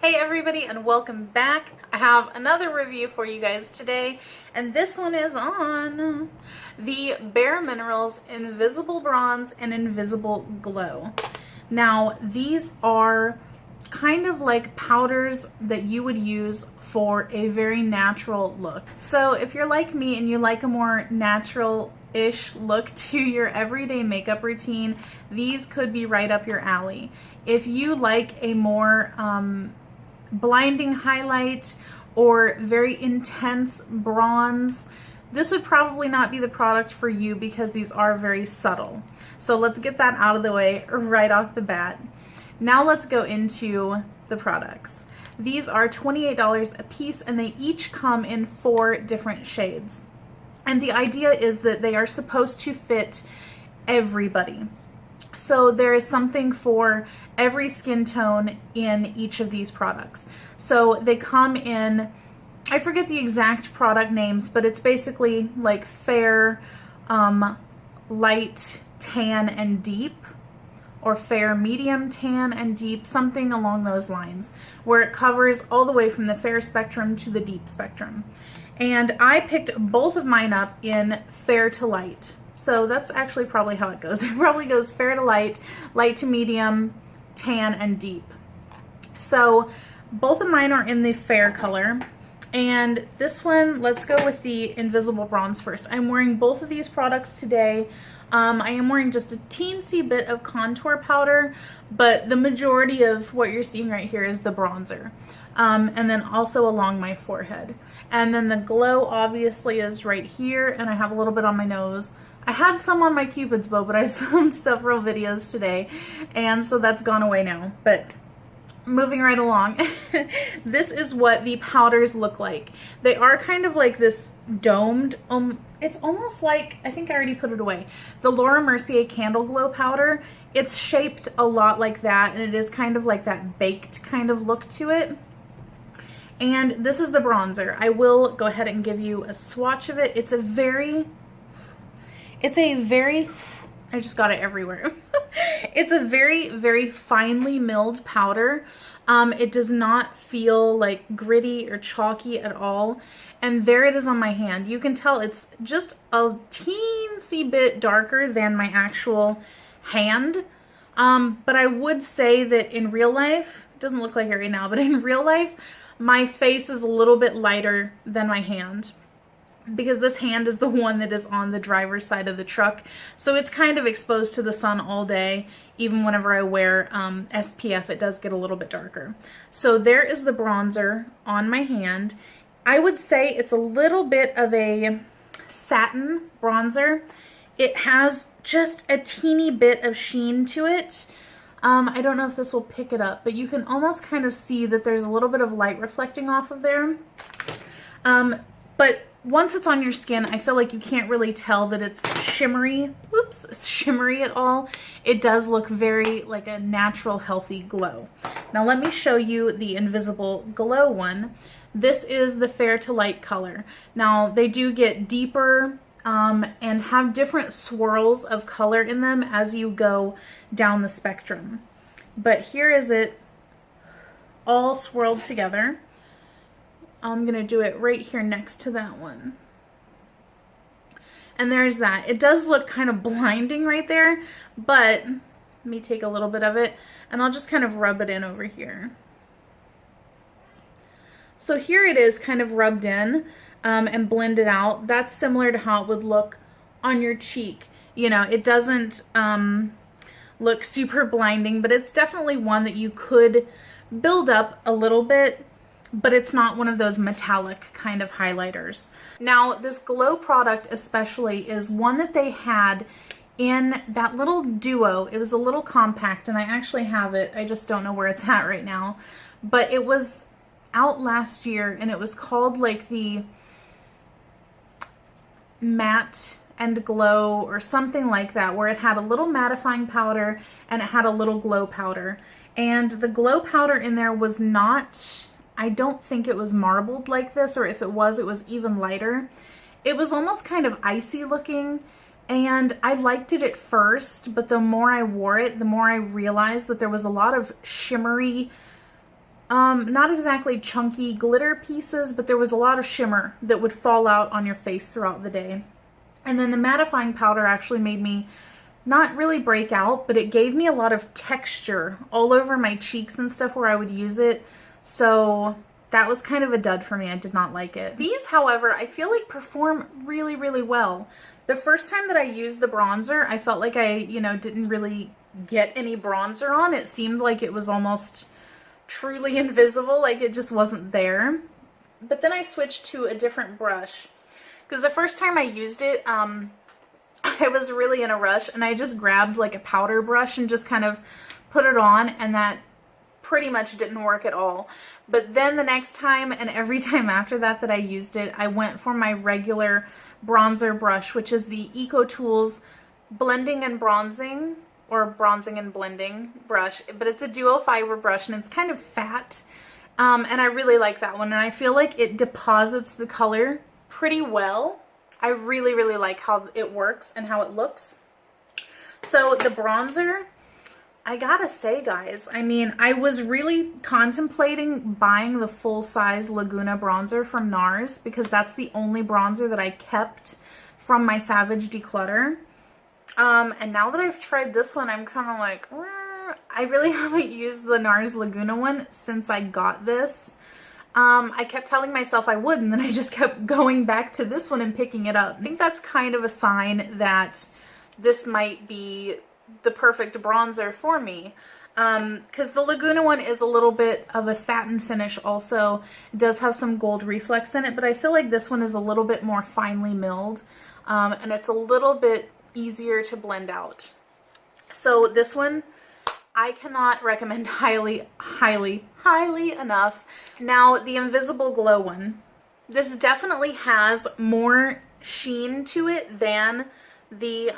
Hey everybody, and welcome back. I have another review for you guys today, and this one is on the BareMinerals Invisible Bronze and Invisible Glow. Now, these are kind of like powders that you would use for a very natural look. So if you're like me and you like a more natural-ish look to your everyday makeup routine, these could be right up your alley. If you like a more blinding highlight or very intense bronze, this would probably not be the product for you because these are very subtle. So let's get that out of the way right off the bat. Now let's go into the products. These are $28 a piece, and they each come in 4 different shades. And the idea is that they are supposed to fit everybody. So there is something for every skin tone in each of these products. So they come in, I forget the exact product names, but it's basically like fair, light, tan, and deep, or fair, medium, tan, and deep, something along those lines, where it covers all the way from the fair spectrum to the deep spectrum. And I picked both of mine up in fair to light. So that's actually probably how it goes. It probably goes fair to light, light to medium, tan, and deep. So both of mine are in the fair color. And this one, let's go with the Invisible Bronze first. I'm wearing both of these products today. I am wearing just a teensy bit of contour powder, but the majority of what you're seeing right here is the bronzer. And then also along my forehead. And then the glow obviously is right here, and I have a little bit on my nose. I had some on my Cupid's bow, but I filmed several videos today, and so that's gone away now. But moving right along, this is what the powders look like. They are kind of like this domed, it's almost like, I think I already put it away, the Laura Mercier Candle Glow powder. It's shaped a lot like that, and it is kind of like that baked kind of look to it. And this is the bronzer. I will go ahead and give you a swatch of it. It's a very, I just got it everywhere. It's a very, very finely milled powder. It does not feel like gritty or chalky at all. And there it is on my hand. You can tell it's just a teensy bit darker than my actual hand. But I would say that in real life, it doesn't look like it right now, but in real life, my face is a little bit lighter than my hand, because this hand is the one that is on the driver's side of the truck. So it's kind of exposed to the sun all day. Even whenever I wear SPF, it does get a little bit darker. So there is the bronzer on my hand. I would say it's a little bit of a satin bronzer. It has just a teeny bit of sheen to it. I don't know if this will pick it up, but you can almost kind of see that there's a little bit of light reflecting off of there. But once it's on your skin, I feel like you can't really tell that it's shimmery, shimmery at all. It does look very like a natural, healthy glow. Now let me show you the Invisible Glow one. This is the fair to light color. Now they do get deeper and have different swirls of color in them as you go down the spectrum. But here is it all swirled together. I'm going to do it right here next to that one. And there's that. It does look kind of blinding right there, but let me take a little bit of it and I'll just kind of rub it in over here. So here it is kind of rubbed in and blended out. That's similar to how it would look on your cheek. You know, it doesn't look super blinding, but it's definitely one that you could build up a little bit, but it's not one of those metallic kind of highlighters. Now, this glow product especially is one that they had in that little duo. It was a little compact, and I actually have it. I just don't know where it's at right now. But it was out last year, and it was called like the Matte and Glow or something like that, where it had a little mattifying powder and it had a little glow powder. And the glow powder in there was not, I don't think it was marbled like this, or if it was even lighter. It was almost kind of icy looking, and I liked it at first, but the more I wore it, the more I realized that there was a lot of shimmery not exactly chunky glitter pieces, but there was a lot of shimmer that would fall out on your face throughout the day. And then the mattifying powder actually made me not really break out, but it gave me a lot of texture all over my cheeks and stuff where I would use it. So that was kind of a dud for me. I did not like it. These, however, I feel like perform really, really well. The first time that I used the bronzer, I felt like I, didn't really get any bronzer on. It seemed like it was almost truly invisible, like it just wasn't there. But then I switched to a different brush because the first time I used it, I was really in a rush and I just grabbed like a powder brush and just kind of put it on, and that pretty much didn't work at all. But then the next time and every time after that I used it, I went for my regular bronzer brush, which is the EcoTools Blending and Bronzing, or Bronzing and Blending brush, but it's a duo fiber brush and it's kind of fat, and I really like that one, and I feel like it deposits the color pretty well. I really, really like how it works and how it looks. So the bronzer, I gotta say, guys, I mean, I was really contemplating buying the full-size Laguna bronzer from NARS because that's the only bronzer that I kept from my Savage Declutter. And now that I've tried this one, I'm kind of like, I really haven't used the NARS Laguna one since I got this. I kept telling myself I would, and then I just kept going back to this one and picking it up. I think that's kind of a sign that this might be the perfect bronzer for me. Because the Laguna one is a little bit of a satin finish also. It does have some gold reflex in it, but I feel like this one is a little bit more finely milled. And it's a little bit easier to blend out. So this one I cannot recommend highly enough. Now the Invisible Glow one, this definitely has more sheen to it than the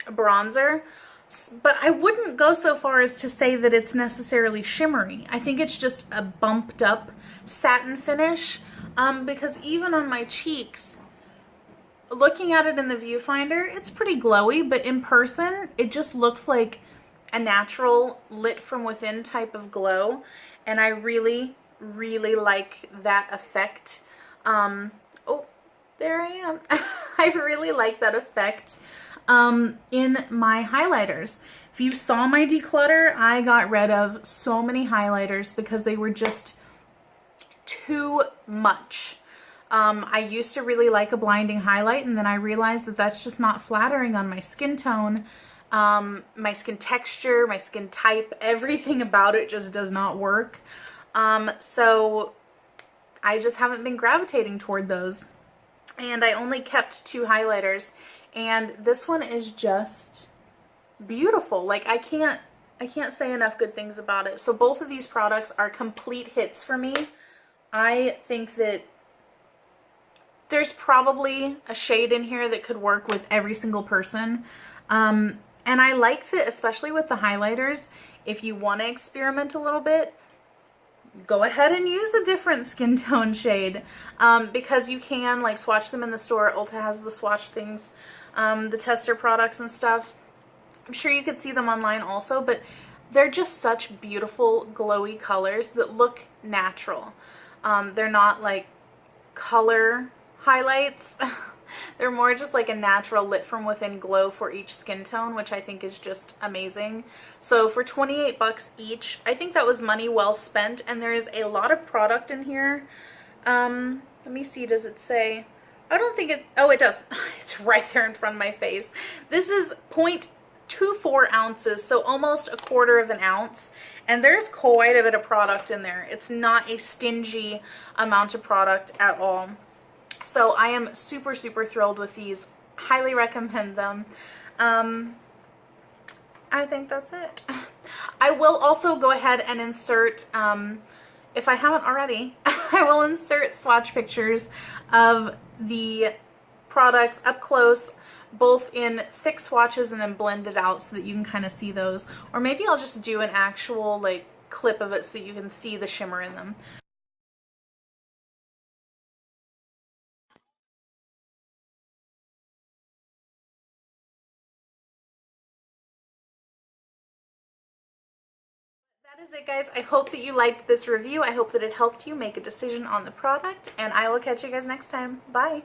bronzer, but I wouldn't go so far as to say that it's necessarily shimmery. I think it's just a bumped up satin finish, because even on my cheeks, looking at it in the viewfinder, it's pretty glowy, but in person, it just looks like a natural lit from within type of glow, and I really, really like that effect. Oh, there I am. I really like that effect in my highlighters. If you saw my declutter, I got rid of so many highlighters because they were just too much. I used to really like a blinding highlight, and then I realized that that's just not flattering on my skin tone, my skin texture, my skin type, everything about it just does not work. So I just haven't been gravitating toward those. And I only kept 2 highlighters, and this one is just beautiful. Like I can't say enough good things about it. So both of these products are complete hits for me. I think that there's probably a shade in here that could work with every single person. And I like that, especially with the highlighters, if you want to experiment a little bit, go ahead and use a different skin tone shade, because you can like swatch them in the store. Ulta has the swatch things, the tester products and stuff. I'm sure you could see them online also, but they're just such beautiful glowy colors that look natural. They're not like color highlights. They're more just like a natural lit from within glow for each skin tone, which I think is just amazing. So for 28 bucks each, I think that was money well spent, and there is a lot of product in here. Let me see, does it say? I don't think it, oh it does. It's right there in front of my face. This is 0.24 ounces, so almost a quarter of an ounce. And there's quite a bit of product in there. It's not a stingy amount of product at all. So I am super, super thrilled with these. Highly recommend them. I think that's it. I will also go ahead and insert, if I haven't already, I will insert swatch pictures of the products up close, both in thick swatches and then blended out so that you can kind of see those. Or maybe I'll just do an actual like clip of it so that you can see the shimmer in them. That is it, guys. I hope that you liked this review. I hope that it helped you make a decision on the product, and I will catch you guys next time. Bye!